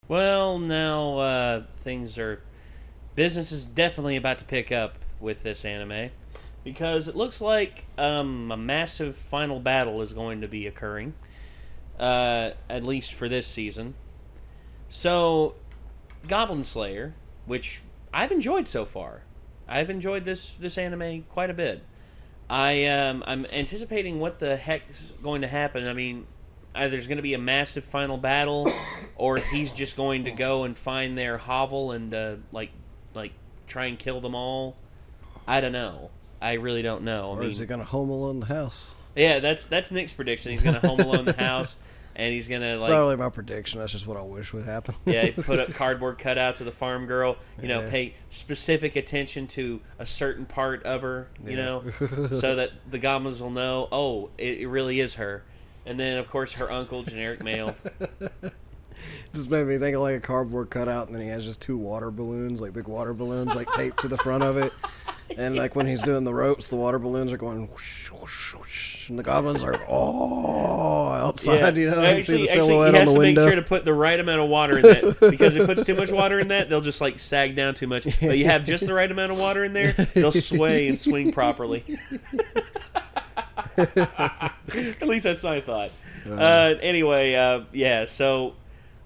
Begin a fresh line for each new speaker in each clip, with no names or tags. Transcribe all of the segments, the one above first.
Well, now business is definitely about to pick up with this anime, because it looks like a massive final battle is going to be occurring, at least for this season. So, Goblin Slayer, which I've enjoyed so far. I've enjoyed this anime quite a bit. I'm anticipating what the heck's going to happen. I mean, either there's going to be a massive final battle, or he's just going to go and find their hovel and like try and kill them all. I don't know. I really don't know.
Or is he going to home alone the house?
Yeah, that's Nick's prediction. He's going to home alone the house, and he's going to
It's not really my prediction. That's just what I wish would happen.
Yeah, he put up cardboard cutouts of the farm girl. Pay specific attention to a certain part of her. So that the goblins will know. Oh, it really is her. And then, of course, her uncle, generic male.
Just made me think of like a cardboard cutout, and then he has just two water balloons, like big water balloons, like taped to the front of it. And like when he's doing the ropes, the water balloons are going whoosh, whoosh, whoosh, and the goblins are outside.
Yeah.
You see the silhouette
he
on
has
the
to
window.
make sure to put the right amount of water in that, because if it puts too much water in that, they'll just like sag down too much. But you have just the right amount of water in there, they'll sway and swing properly. At least that's what I thought. Anyway, so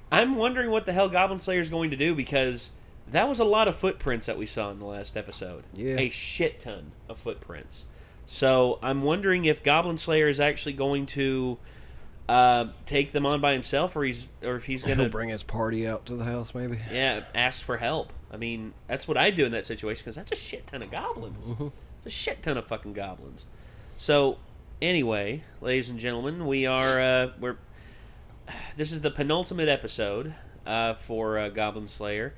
I'm wondering what the hell Goblin Slayer is going to do, because that was a lot of footprints that we saw in the last episode.
Yeah.
A shit ton of footprints. So I'm wondering if Goblin Slayer is actually going to take them on by himself, or if he's going to
bring his party out to the house, maybe.
Yeah, ask for help. I mean, that's what I'd do in that situation, because that's a shit ton of goblins.
Mm-hmm.
It's a shit ton of fucking goblins. So anyway, ladies and gentlemen, this is the penultimate episode for Goblin Slayer.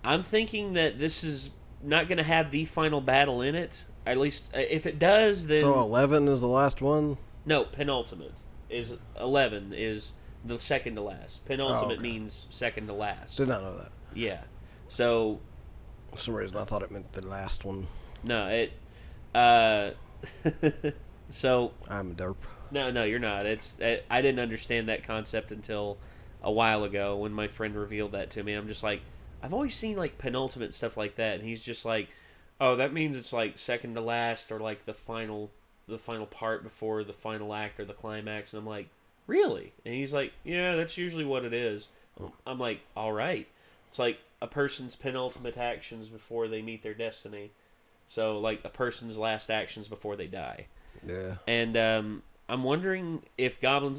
I'm thinking that this is not going to have the final battle in it. At least, if it does, then...
So 11 is the last one?
No, penultimate. 11 is the second to last. Penultimate means second to last.
Did not know that.
Yeah. So...
For some reason, I thought it meant the last one.
No, it... So...
I'm a derp.
No, you're not. I didn't understand that concept until a while ago when my friend revealed that to me. I'm just like, I've always seen like penultimate stuff like that, and he's just like, oh, that means it's like second to last, or like the final part before the final act or the climax. And I'm like, really? And he's like, yeah, that's usually what it is. I'm like, all right. It's like a person's penultimate actions before they meet their destiny. So like a person's last actions before they die.
Yeah.
And I'm wondering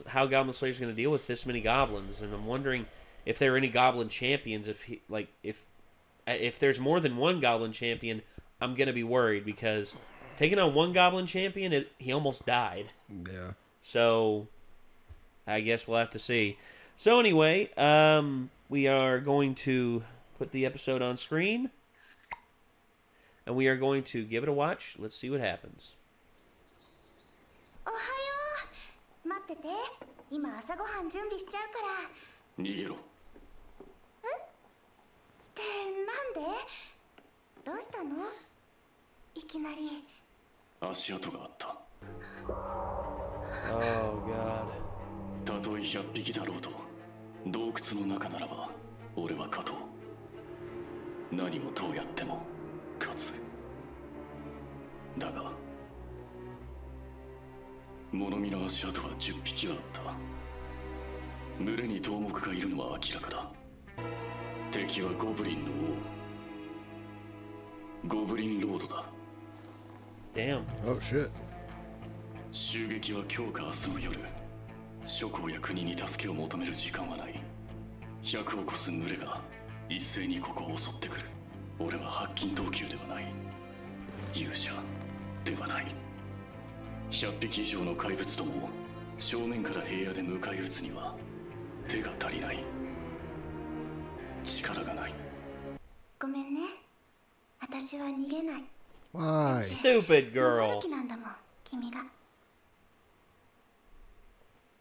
how Goblin Slayer's going to deal with this many goblins, and I'm wondering if there are any goblin champions. If there's more than one goblin champion, I'm going to be worried, because taking on one goblin champion, he almost died.
Yeah.
So I guess we'll have to see. So anyway, we are going to put the episode on screen, and we are going to give it a watch. Let's see what happens.
おはよう。待ってて。今朝ごはん準備しちゃうから。
逃げろ。
ってなんで？どうしたの？いきなり。
足跡があった。
Oh God.
たとえ100匹だろうと、洞窟の中ならば俺は勝とう。何をどうやっても勝つ。だが物見の足跡は10匹はあった。群れに頭目がいるのは明らかだ。敵はゴブリンの王、ゴブリンロードだ。
Damn.
Oh shit.
襲撃は今日か明日の夜。諸侯や国に助けを求める時間はない。100を超す群れが一斉にここを襲ってくる。俺は白金等級ではない。勇者ではない。100匹以上の怪物とも正面から平野で迎え撃つには手が足りない。力がない。
ごめんね。私は逃げない。
Why?
Stupid
驚
girl.
きなんだもん、君が。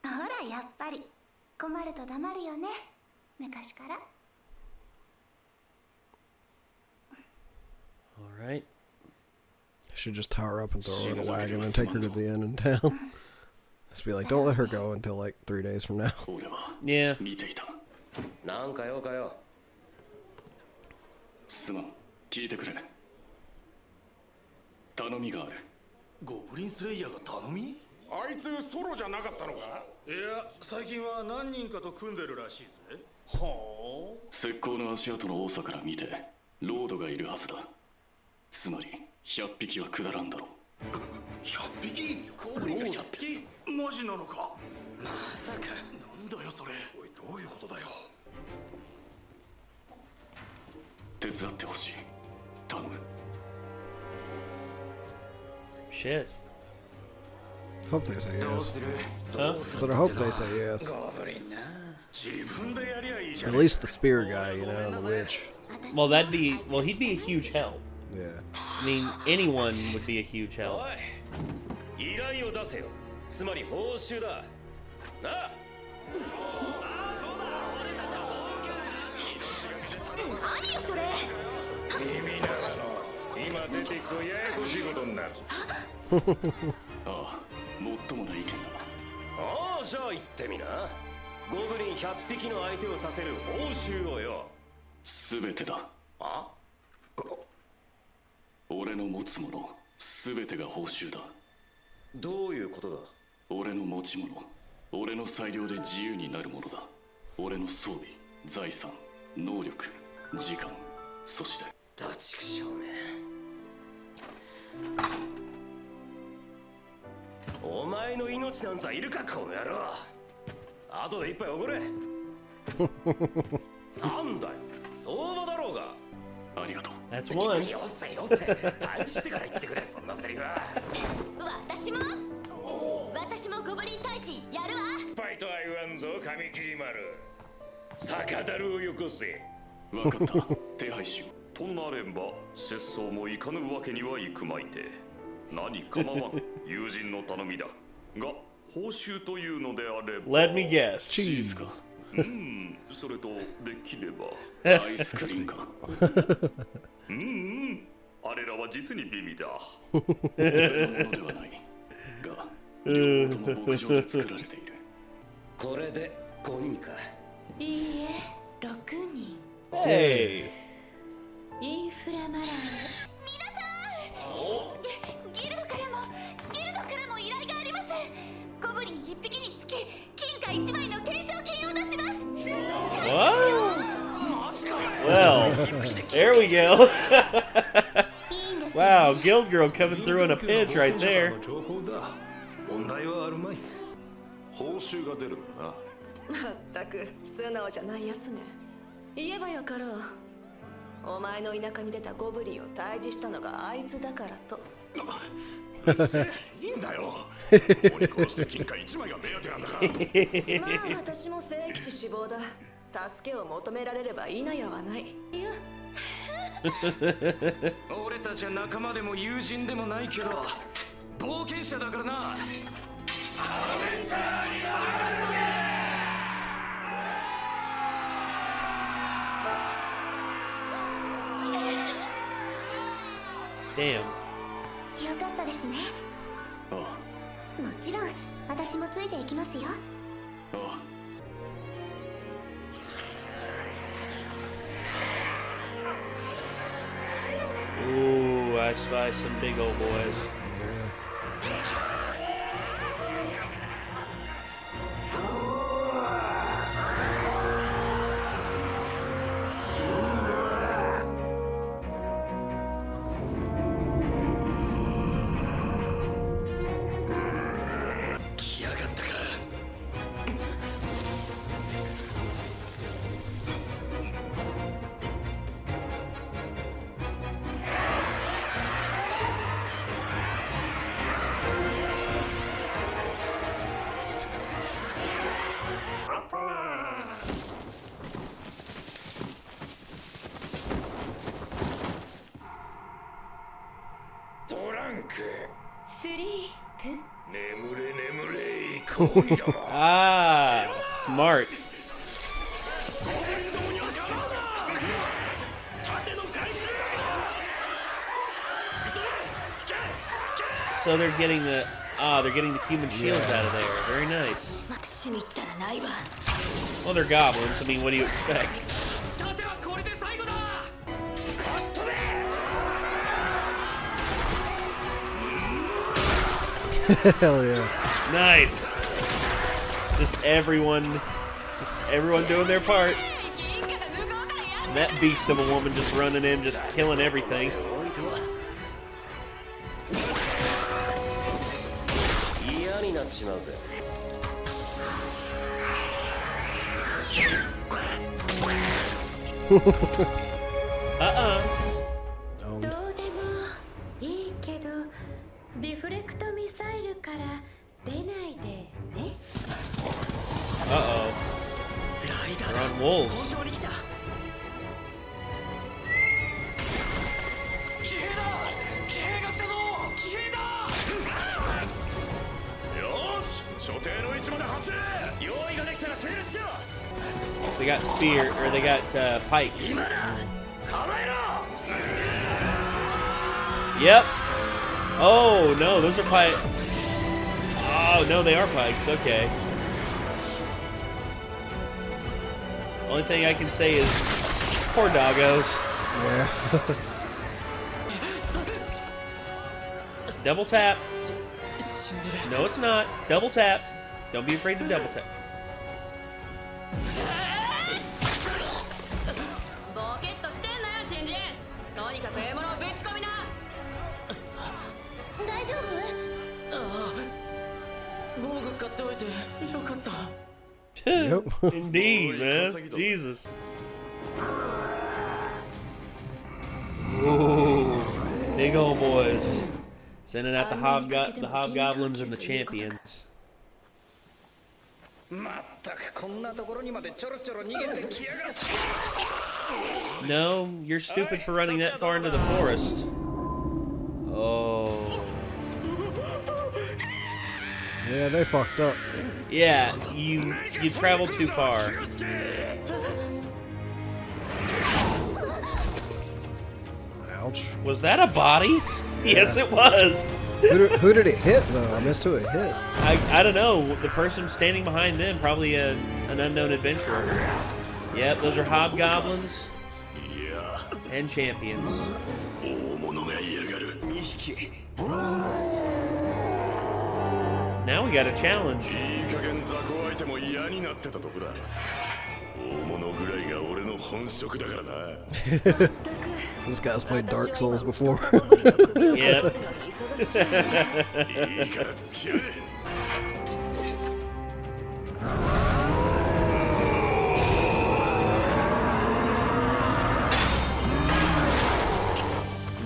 ほら、やっぱり困ると黙るよね。昔から。
All right.
I should just tie her up and throw her in a wagon and take her to the inn in town. Just be like, don't let her go until like 3 days from now.
Yeah.
見ていた。
なんかよかよ。
すまん、聞いてくれ。頼みがある。
ゴブリンスレイヤーが頼み？
あいつソロじゃなかったのか？
いや、最近は何人かと組んでるらしいぜ。
ほ
石膏の足跡の多さから見てロードがいるはずだ。つまり100匹は下らんだろう。
100匹？ゴブリンが100匹？マジなのか？まさか。なんだよそれ。おい、どういうことだよ。
手伝ってほしい。頼む。
Shit.
Hope they say
どう
yes.
する？
Huh?
So I hope they say yes.
ゴブリンな。自分でやりゃいいじゃ
At
ん。
least the spear guy, you know, the witch.
Well, he'd be a huge help.
Yeah.
I mean, anyone would be a huge help.
おい、依頼を出せよ。つまり報酬だ。なあ。
何よそれ。
君ならの。今出てくとややこしいことになる。
ああ、もっともな意見だ。
ああ、じゃあ言ってみな。ゴブリン100匹の相手をさせる報酬をよ。
全てだ。
あ？
俺の持つもの全てが報酬だ。
どういうことだ？
俺の持ち物、俺の裁量で自由になるものだ。俺の装備、財産、能力、時間、そして
ダチクショーめ。お前の命なんざいるかこの野郎。後で一杯おごれ。なんだよ、相場だろうが。
ありがとう。
That's one.
よせよせ、退治してから言ってくれ、そんなセリフは。
私もゴブリン大使やるわ。
バイトは言わんぞ、髪切り丸。酒樽をよこせ。
分かった。手配しよう。
となれば、節操もいかぬわけにはいくまいて。何かまま友人の頼みだ。が、報酬というのであれば。
Let me guess.
チーズか。
それとできれば。
アイスクリーンか。
あれらは実に美味だ。
俺のものではない。が、両方とも牧場で作られている。
これで5人か。
いいえ、6人。
Hey.
インフラマラー。皆さん。ギルドからも依頼があります。ゴブリン1匹につき金貨1枚の懸賞金を出します。
What? Well, there we go. Wow, Guild Girl coming through in a pinch right there.
問題はあるまい。報酬が出るな。
まったく素直じゃないやつめ。言えばよかろう。お前の田舎に出たゴブリンを退治したのがあいつだからと。
いいんだよ。鬼殺して金貨1枚が目当てなんだから。
まあ私も聖騎士志望だ。助けを求められればいいなやはない。
俺たちは仲間でも友人でもないけど冒険者だからな。
Damn.
よかったですね。
あ
もちろん私もついていきますよ。
あ、ああ。
Ooh, I spy some big old boys. Ah, smart. So they're getting the human shields out of there. Very nice.
しみったらないわ。
Well, they're goblins. I mean, what do you expect?
Hell yeah.
Nice. Just everyone doing their part. And that beast of a woman just running in, just killing everything. Uh-uh.
どうでもいいけどリフレクトミサイルから出ないでね
Uh-oh. They're on wolves. They got spear, or they got pikes. Yep. Oh, no, those are pikes. Oh, no, they are pikes. Okay. Only thing I can say is, poor doggos.
Yeah.
Double tap. No, it's not. Double tap. Don't be afraid to double tap.
ボケっとしてんなよ新人とにかく獲物をぶち込みな
大丈夫
防具買っておいてよかった
Indeed, man. Jesus. Ooh, big old boys. Sending out the hobgoblins and the champions. No, you're stupid for running that far into the forest. Oh.
Yeah, they fucked up.
Yeah, you traveled too far.
Ouch.
Was that a body? Yes, it was.
Who did it hit, though? I missed who it hit.
I don't know. The person standing behind them, probably an unknown adventurer. Yep, those are hobgoblins and champions. Now we got a challenge.
This guy's played Dark Souls before.
Yep.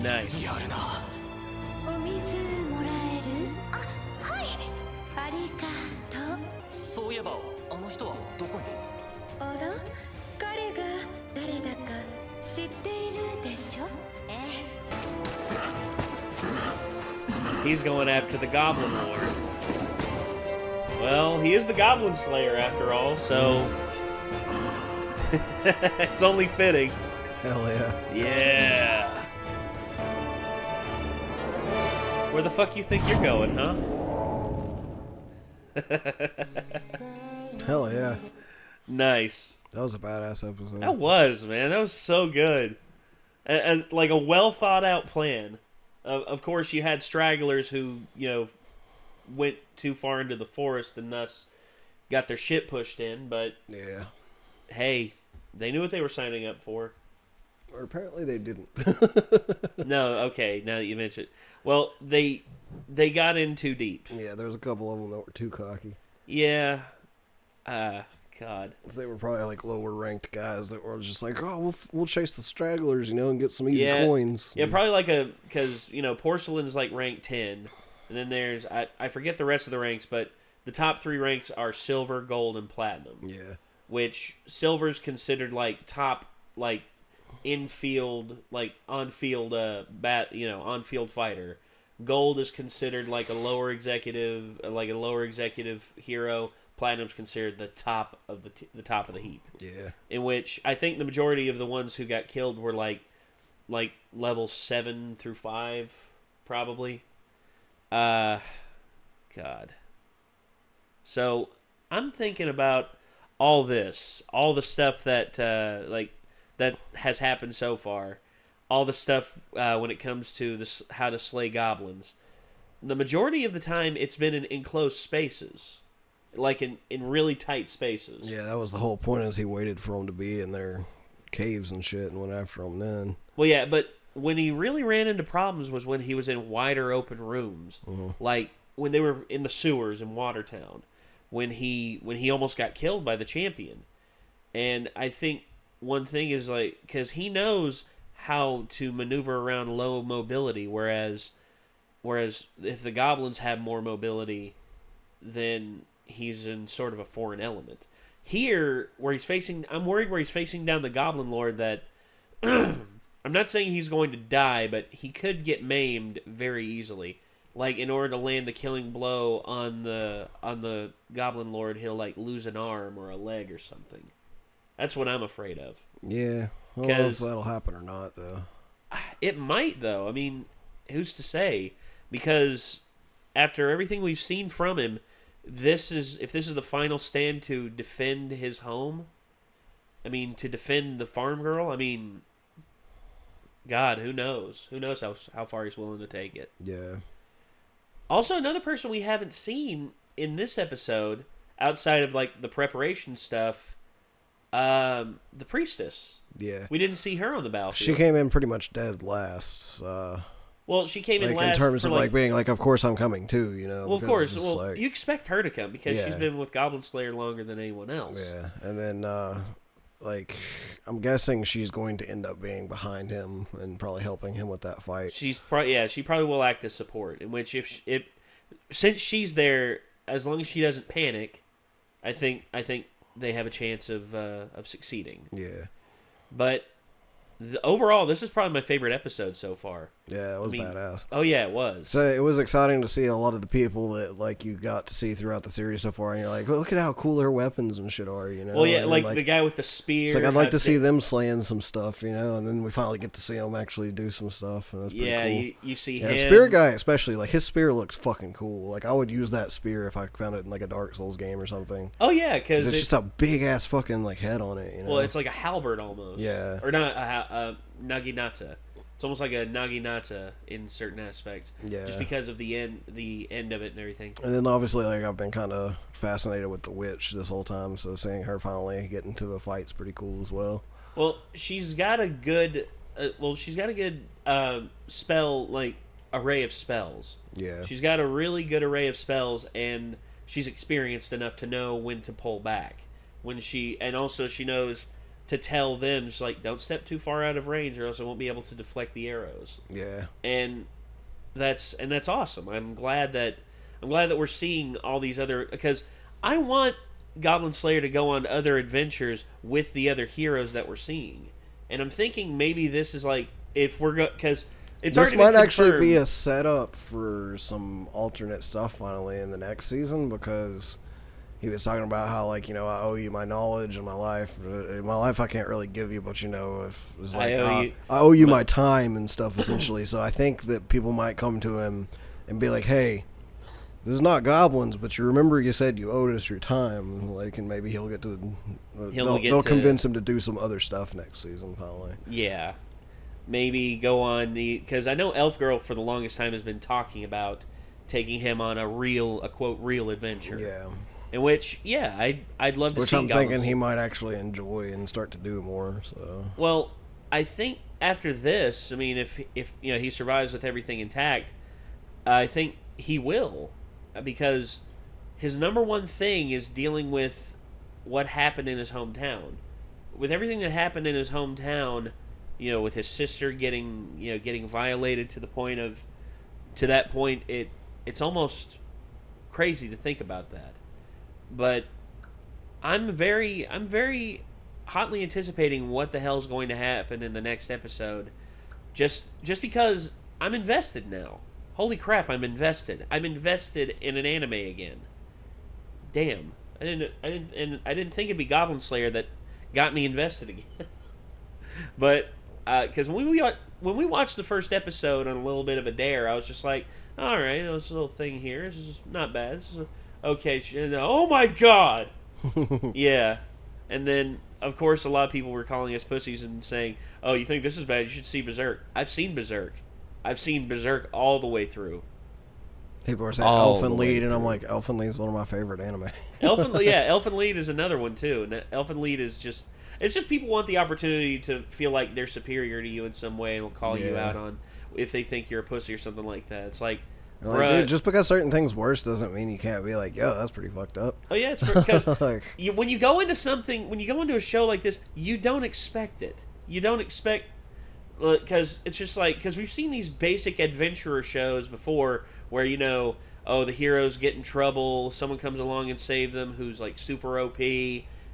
Nice.
お水もらえるあ、はいありがとう
そういえばあの人はどこに
あら彼が誰だか知っているでしょ
He's going after the Goblin Lord. Well, he is the Goblin Slayer after all, so it's only fitting.
Hell yeah.
Yeah. Where the fuck you think you're going, huh?
Hell yeah.
Nice.
That was a badass episode.
That was, man. That was so good. And like a well thought out plan. Of course, you had stragglers who, went too far into the forest and thus got their shit pushed in, but
Yeah.
hey, they knew what they were signing up for.
Or apparently they didn't.
No, okay, now that you mention it. Well, they got in too deep.
Yeah, there's a couple of them that were too cocky.
Yeah. God.
They were probably like lower ranked guys that were just like, oh, we'll chase the stragglers, and get some easy coins.
Yeah, probably like because porcelain's like rank 10, and then there's I forget the rest of the ranks, but the top 3 ranks are silver, gold, and platinum.
Yeah.
Which silver's considered like top infield on-field on-field fighter. Gold is considered like a lower executive hero. Platinum's considered the top of the top of the heap.
Yeah.
In which I think the majority of the ones who got killed were like level 7 through 5, probably. God. So I'm thinking about all the stuff that that has happened so far, all the stuff when it comes to this, how to slay goblins, the majority of the time it's been in enclosed spaces, like in really tight spaces.
Yeah, that was the whole point, is he waited for them to be in their caves and shit and went after them then.
Well, yeah, but when he really ran into problems was when he was in wider open rooms, like when they were in the sewers in Watertown, when he almost got killed by the champion. And I think one thing is, like, because he knows how to maneuver around low mobility, whereas if the goblins have more mobility, then he's in sort of a foreign element. Here, I'm worried where he's facing down the Goblin Lord, that I'm not saying he's going to die, but he could get maimed very easily. Like, in order to land the killing blow on the Goblin Lord, he'll, like, lose an arm or a leg or something. That's what I'm afraid of.
Yeah. I don't know if that'll happen or not, though.
It might, though. I mean, who's to say? Because after everything we've seen from him, if this is the final stand to defend his home, I mean, to defend the farm girl, I mean, God, who knows? Who knows how far he's willing to take it.
Yeah.
Also, another person we haven't seen in this episode, outside of, like, the preparation stuff, the priestess.
Yeah.
We didn't see her on the battlefield.
She came in pretty much dead last.
Well, she came in
like,
last
in terms of,
like,
like, being like, of course I'm coming too, you know.
Well, of course. Well,
like,
you expect her to come because
Yeah.
she's been with Goblin Slayer longer than anyone else.
Yeah, and then like, I'm guessing she's going to end up being behind him and probably helping him with that fight.
She probably will act as support. In which, since she's there, as long as she doesn't panic, I think they have a chance of succeeding.
Yeah.
But overall, this is probably my favorite episode so far.
Yeah, it was badass.
Oh yeah, it was.
So it was exciting to see a lot of the people that, like, you got to see throughout the series so far, and you're like, well, look at how cool their weapons and shit are, you know.
Well, yeah,
and
like the guy with the spear.
It's like, I'd like to see them slaying some stuff, you know, and then we finally get to see them actually do some stuff, and that's pretty cool.
You see
Yeah,
him.
Spear guy especially, like, his spear looks fucking cool. Like, I would use that spear if I found it in, like, a Dark Souls game or something.
Oh yeah, because
it's just a big ass fucking, like, head on it, you know.
Well, it's like a halberd almost.
Yeah.
Or not a naginata. It's almost like a naginata in certain aspects.
Yeah.
Just because of the end of it and everything.
And then obviously, like, I've been kind of fascinated with the witch this whole time, so seeing her finally get into the fight's pretty cool as well.
Well, she's got a good spell, like, array of spells.
Yeah.
She's got a really good array of spells, and she's experienced enough to know when to pull back. And also she knows to tell them, just like, don't step too far out of range or else I won't be able to deflect the arrows.
Yeah.
And that's awesome. I'm glad that we're seeing all these other, because I want Goblin Slayer to go on other adventures with the other heroes that we're seeing. And I'm thinking maybe this is like, if we're because it's
this
already
might
been
actually
confirmed.
be a setup for some alternate stuff finally in the next season, because he was talking about how, like, you know, I owe you my knowledge and my life. My life I can't really give you, but, you know, if it's like, I owe you my time and stuff, essentially. So I think that people might come to him and be like, hey, this is not goblins, but you remember you said you owed us your time. Like, and maybe he'll get to... They'll convince him to do some other stuff next season, finally.
Yeah. Maybe go on because I know Elf Girl for the longest time has been talking about taking him on a quote, real adventure.
Yeah.
In which, yeah, I'd love to see.
Which I'm thinking he might actually enjoy and start to do more. So.
Well, I think after this, I mean, if you know he survives with everything intact, I think he will, because his number one thing is dealing with what happened in his hometown. With everything that happened in his hometown, you know, with his sister getting violated to that point, it's almost crazy to think about that. But I'm very hotly anticipating what the hell's going to happen in the next episode, just because I'm invested now. Holy crap, I'm invested. I'm invested in an anime again. Damn, I didn't think it'd be Goblin Slayer that got me invested again. But because when we watched the first episode on a little bit of a dare, I was just like, all right, this little thing here, this is not bad. This is okay. Oh my god. Yeah, And then, of course, a lot of people were calling us pussies and saying, "Oh, you think this is bad? You should see Berserk." I've seen Berserk. I've seen Berserk all the way through.
People are saying
All
Elfen
the way
Lied, and I'm
through.
like, Elfen Lied is one of my favorite anime.
Elfen Lied is another one too. And Elfen Lied is just, it's just people want the opportunity to feel like they're superior to you in some way and will call you out on if they think you're a pussy or something like that. It's like,
Like, dude, just because certain things worse doesn't mean you can't be like, yo, that's pretty fucked up.
Oh yeah, it's because
like,
when you go into something, when you go into a show like this, you don't expect it. You don't expect, because it's just like, because we've seen these basic adventurer shows before where, you know, oh, the heroes get in trouble, someone comes along and save them who's like super OP,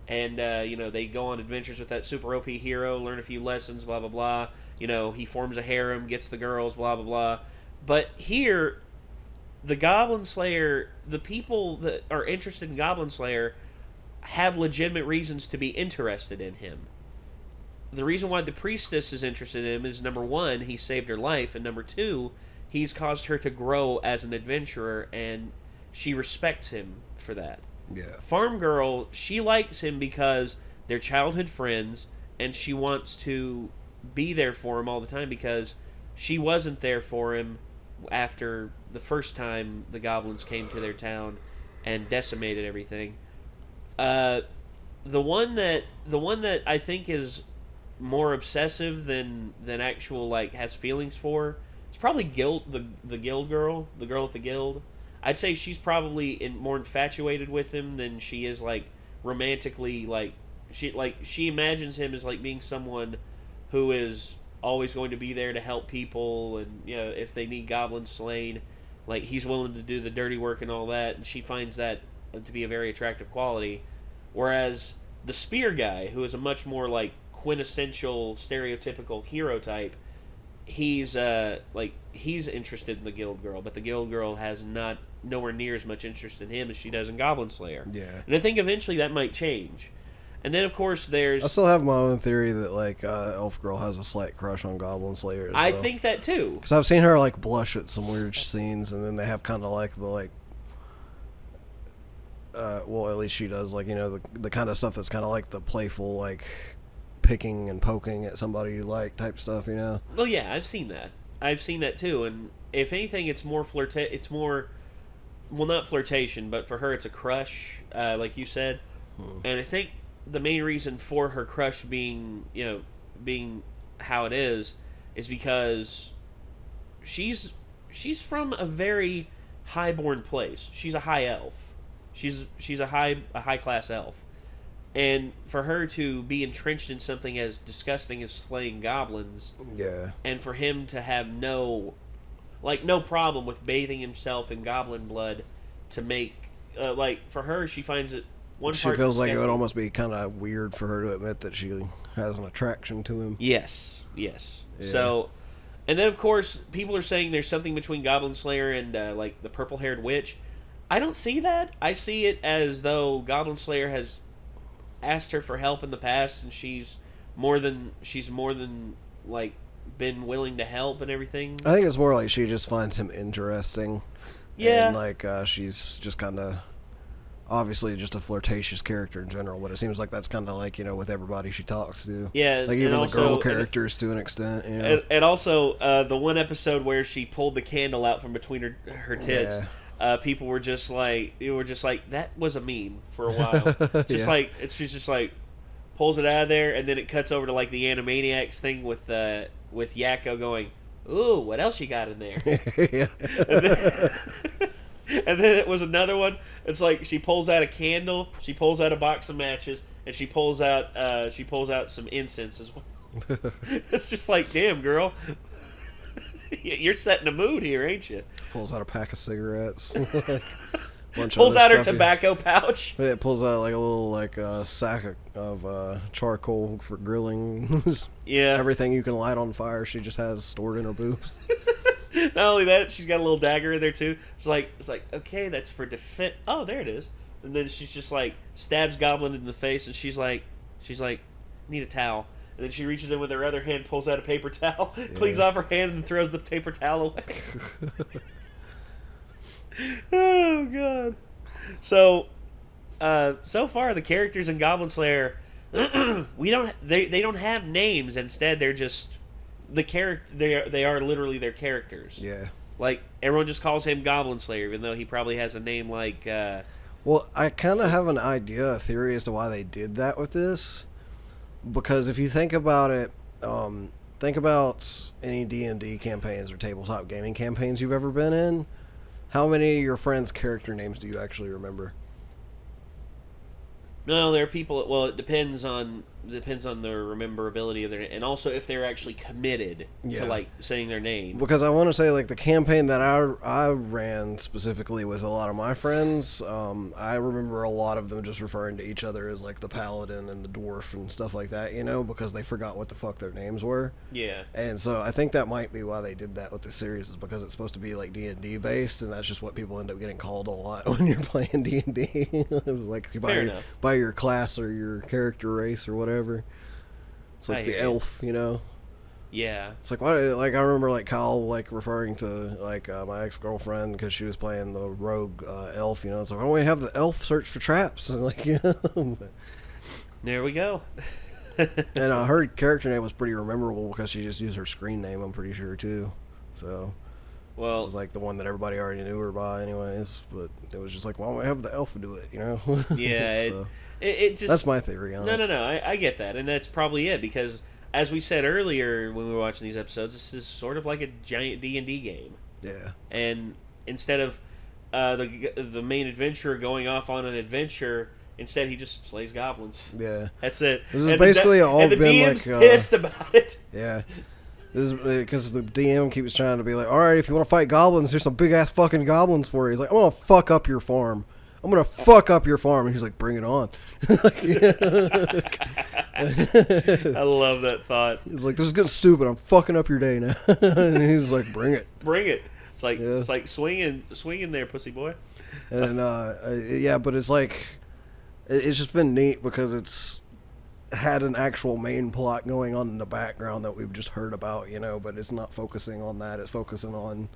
and you know, they go on adventures with that super OP hero, learn a few lessons, blah blah blah. You know, he forms a harem, gets the girls, blah blah blah. But here, the Goblin Slayer, the people that are interested in Goblin Slayer have legitimate reasons to be interested in him. The reason why the priestess is interested in him is, number one, he saved her life, and number two, he's caused her to grow as an adventurer, and she respects him for that.
yeah.
Farm Girl, she likes him because they're childhood friends, and she wants to be there for him all the time because she wasn't there for him after the first time the goblins came to their town and decimated everything. The one that I think is more obsessive than actual, like, has feelings for, it's probably the guild girl, the girl at the guild. I'd say she's probably more infatuated with him than she is, like, romantically. Like she imagines him as, like, being someone who is always going to be there to help people, and, you know, if they need goblins slain, like, he's willing to do the dirty work and all that, and she finds that to be a very attractive quality. Whereas the spear guy, who is a much more, like, quintessential stereotypical hero type, he's interested in the guild girl, but the guild girl has nowhere near as much interest in him as she does in Goblin Slayer.
Yeah.
And I think eventually that might change. And then, of course, there's...
I still have my own theory that, like, Elf Girl has a slight crush on Goblin Slayer as well.
I think that, too.
Because I've seen her, like, blush at some weird scenes, and then they have kind of, like, the, like... well, at least she does, like, you know, the kind of stuff that's kind of like the playful, like, picking and poking at somebody you like type stuff, you know?
Well, yeah, I've seen that. I've seen that, too. And if anything, it's more well, not flirtation, but for her it's a crush, like you said. And I think the main reason for her crush being how it is because she's from a very highborn place. She's a high elf. She's a high class elf. And for her to be entrenched in something as disgusting as slaying goblins,
yeah,
and for him to have no problem with bathing himself in goblin blood to make, for her, she finds it
she feels like it would almost be kind of weird for her to admit that she has an attraction to him.
Yes.
Yeah.
So, and then, of course, people are saying there's something between Goblin Slayer and, like, the purple-haired witch. I don't see that. I see it as though Goblin Slayer has asked her for help in the past, and she's more than like, been willing to help and everything.
I think it's more like she just finds him interesting.
Yeah.
And, like, she's just kind of... obviously just a flirtatious character in general, but it seems like that's kind of like, you know, with everybody she talks to.
Yeah.
Like, even the
also,
girl characters to an extent, you know.
And also, the one episode where she pulled the candle out from between her tits, people were just like, that was a meme for a while. She's just like, pulls it out of there, and then it cuts over to, like, the Animaniacs thing with Yakko going, ooh, what else you got in there?
Yeah.
And then it was another one. It's like she pulls out a candle, she pulls out a box of matches, and she pulls out some incense as well. It's just like, damn, girl, you're setting a mood here, ain't you?
Pulls out a pack of cigarettes.
Pulls out her tobacco pouch.
Yeah, it pulls out like a little sack of charcoal for grilling.
Yeah.
Everything you can light on fire, she just has stored in her boobs.
Not only that, she's got a little dagger in there too. It's like okay, that's for defense. Oh, there it is. And then she's just like stabs Goblin in the face, and she's like, need a towel. And then she reaches in with her other hand, pulls out a paper towel, cleans off her hand, and throws the paper towel away. Oh god. So, so far the characters in Goblin Slayer we don't. They don't have names. Instead, they're just the character. They are literally their characters.
Yeah.
Like everyone just calls him Goblin Slayer, even though he probably has a name like.
Well, I kind of have a theory as to why they did that with this, because if you think about it, think about any D&D campaigns or tabletop gaming campaigns you've ever been in. How many of your friends' character names do you actually remember?
No, there are people. Well, it depends on their rememberability of their, and also if they're actually committed to like saying their name.
Because I want to say, like, the campaign that I ran specifically with a lot of my friends, I remember a lot of them just referring to each other as like the paladin and the dwarf and stuff like that, you know, because they forgot what the fuck their names were.
Yeah. And
so I think that might be why they did that with the series, is because it's supposed to be like D&D based, and that's just what people end up getting called a lot when you're playing D&D. It's like by your class or your character race or whatever. It's like the elf, you know.
Yeah.
It's like, why? Like, I remember like Kyle like referring to like my ex-girlfriend because she was playing the rogue elf, you know. It's like, why don't we have the elf search for traps? And like, you know.
There we go.
And her character name was pretty memorable because she just used her screen name, I'm pretty sure, too. So, well, it was like the one that everybody already knew her by anyways, but it was just like, why don't we have the elf do it, you know?
Yeah.
So,
it just...
That's my theory on it.
No, I get that, and that's probably it, because as we said earlier when we were watching these episodes, this is sort of like a giant D&D game.
Yeah.
And instead of the main adventurer going off on an adventure, instead he just slays goblins.
Yeah.
That's it.
This has basically all been
DM's
like...
pissed about it.
Yeah. This is because the DM keeps trying to be like, all right, if you want to fight goblins, here's some big-ass fucking goblins for you. He's like, I'm going to fuck up your farm. I'm going to fuck up your farm. And he's like, bring it on.
I love that thought.
He's like, this is getting stupid. I'm fucking up your day now. And he's like, bring it.
Bring it. It's like swinging there, pussy boy.
And yeah, but it's like, it's just been neat because it's had an actual main plot going on in the background that we've just heard about, you know, but it's not focusing on that. It's focusing on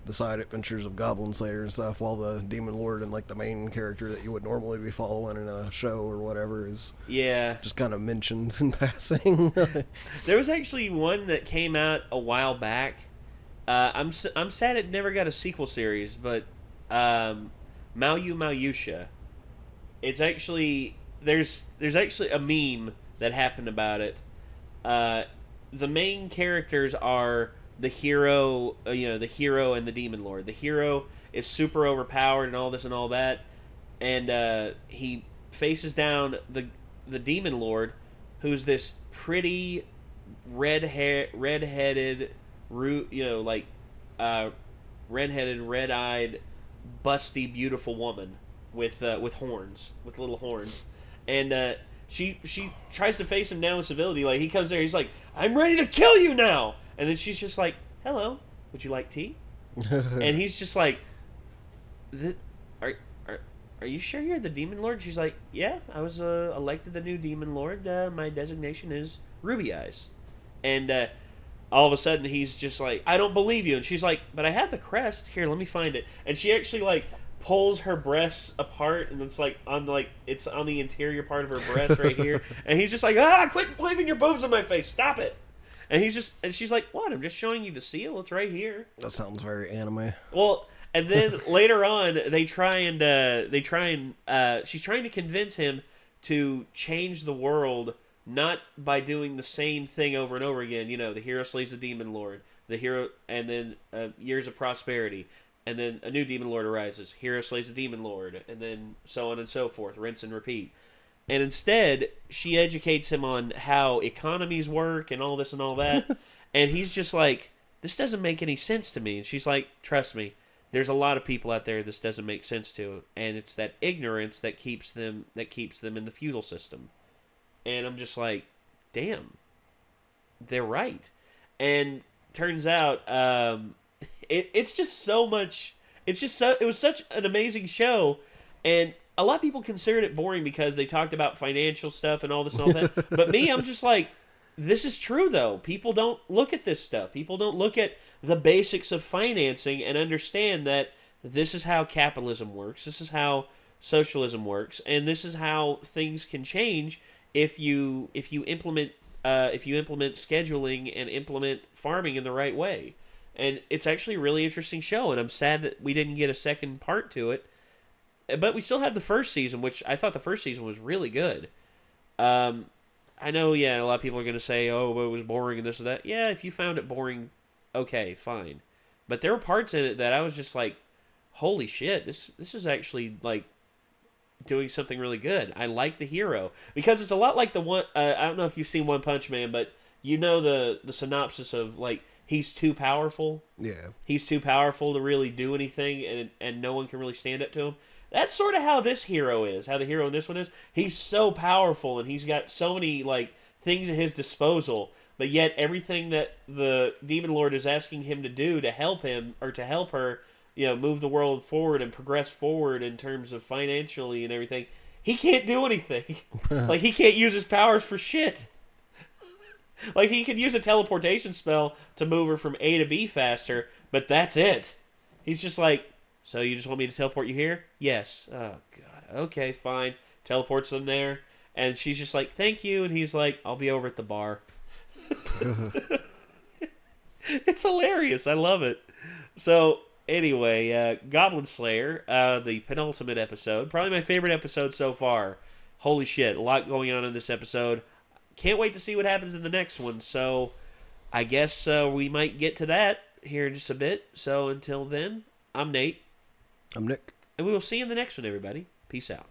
the side adventures of Goblin Slayer and stuff, while the Demon Lord and like the main character that you would normally be following in a show or whatever is just kind of mentioned in passing.
There was actually one that came out a while back. I'm sad it never got a sequel series, but Malyusha. It's actually there's actually a meme that happened about it. The main characters are the hero, the hero and the Demon Lord. The hero is super overpowered and all this and all that, and he faces down the Demon Lord, who's this pretty redheaded, redheaded, red-eyed, busty, beautiful woman with horns, with little horns, and she tries to face him down with civility. Like, he comes there, he's like, I'm ready to kill you now. And then she's just like, hello, would you like tea? And he's just like, are you sure you're the Demon Lord? She's like, yeah, I was elected the new Demon Lord. My designation is Ruby Eyes. And all of a sudden he's just like, I don't believe you. And she's like, but I have the crest. Here, let me find it. And she actually like pulls her breasts apart, and it's like on the interior part of her breast right here. And he's just like, quit waving your boobs in my face. Stop it. And she's like, what? I'm just showing you the seal. It's right here.
That sounds very anime.
Well, and then later on, she's trying to convince him to change the world, not by doing the same thing over and over again. You know, the hero slays the Demon Lord, and then years of prosperity, and then a new Demon Lord arises. Hero slays the Demon Lord, and then so on and so forth, rinse and repeat. And instead, she educates him on how economies work and all this and all that. And he's just like, this doesn't make any sense to me. And she's like, trust me, there's a lot of people out there this doesn't make sense to. And it's that ignorance that keeps them in the feudal system. And I'm just like, damn, they're right. And turns out, it's just so much. It was such an amazing show. And a lot of people considered it boring because they talked about financial stuff and all this and all that. But me, I'm just like, this is true, though. People don't look at this stuff. People don't look at the basics of financing and understand that this is how capitalism works. This is how socialism works. And this is how things can change if you implement scheduling and implement farming in the right way. And it's actually a really interesting show, and I'm sad that we didn't get a second part to it. But we still have the first season, which I thought the first season was really good. I know, a lot of people are going to say, oh, but it was boring and this and that. Yeah, if you found it boring, okay, fine. But there were parts in it that I was just like, holy shit, this is actually, like, doing something really good. I like the hero. Because it's a lot like the one, I don't know if you've seen One Punch Man, but you know the synopsis of, like, he's too powerful.
Yeah. He's
too powerful to really do anything, and no one can really stand up to him. That's sort of how this hero is, how the hero in this one is. He's so powerful, and he's got so many, like, things at his disposal, but yet everything that the Demon Lord is asking him to do to help him, or to help her, move the world forward and progress forward in terms of financially and everything, he can't do anything. Like, he can't use his powers for shit. Like, he can use a teleportation spell to move her from A to B faster, but that's it. He's just like, so you just want me to teleport you here? Yes. Oh, God. Okay, fine. Teleports them there. And she's just like, thank you. And he's like, I'll be over at the bar. It's hilarious. I love it. So, anyway, Goblin Slayer, the penultimate episode. Probably my favorite episode so far. Holy shit. A lot going on in this episode. Can't wait to see what happens in the next one. So, I guess we might get to that here in just a bit. So, until then, I'm Nate.
I'm Nick.
And we will see you in the next one, everybody. Peace out.